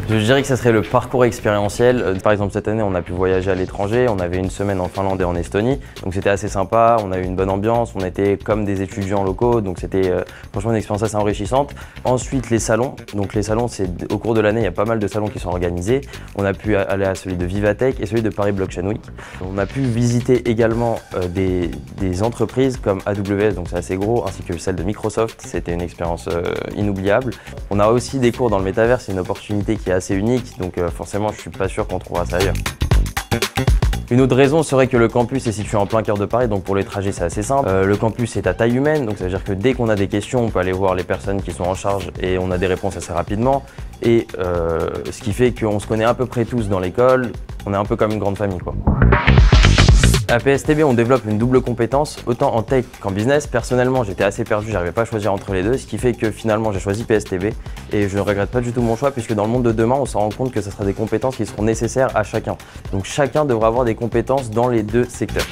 Je dirais que ça serait le parcours expérientiel. Par exemple, cette année, on a pu voyager à l'étranger. On avait une semaine en Finlande et en Estonie. Donc c'était assez sympa. On a eu une bonne ambiance. On était comme des étudiants locaux. Donc c'était franchement une expérience assez enrichissante. Ensuite, les salons. Donc les salons, c'est au cours de l'année, il y a pas mal de salons qui sont organisés. On a pu aller à celui de Vivatech et celui de Paris Blockchain Week. On a pu visiter également des entreprises comme AWS, donc c'est assez gros, ainsi que celle de Microsoft. C'était une expérience inoubliable. On a aussi des cours dans le métavers. C'est une opportunité qui est assez unique, donc forcément je suis pas sûr qu'on trouvera ça ailleurs. Une autre raison serait que le campus est situé en plein cœur de Paris, donc pour les trajets c'est assez simple. Le campus est à taille humaine, donc ça veut dire que dès qu'on a des questions, on peut aller voir les personnes qui sont en charge et on a des réponses assez rapidement. Et ce qui fait qu'on se connaît à peu près tous dans l'école, on est un peu comme une grande famille, quoi. À PSTB, on développe une double compétence, autant en tech qu'en business. Personnellement, j'étais assez perdu, j'arrivais pas à choisir entre les deux, ce qui fait que finalement j'ai choisi PSTB et je ne regrette pas du tout mon choix puisque dans le monde de demain, on se rend compte que ce sera des compétences qui seront nécessaires à chacun. Donc chacun devra avoir des compétences dans les deux secteurs.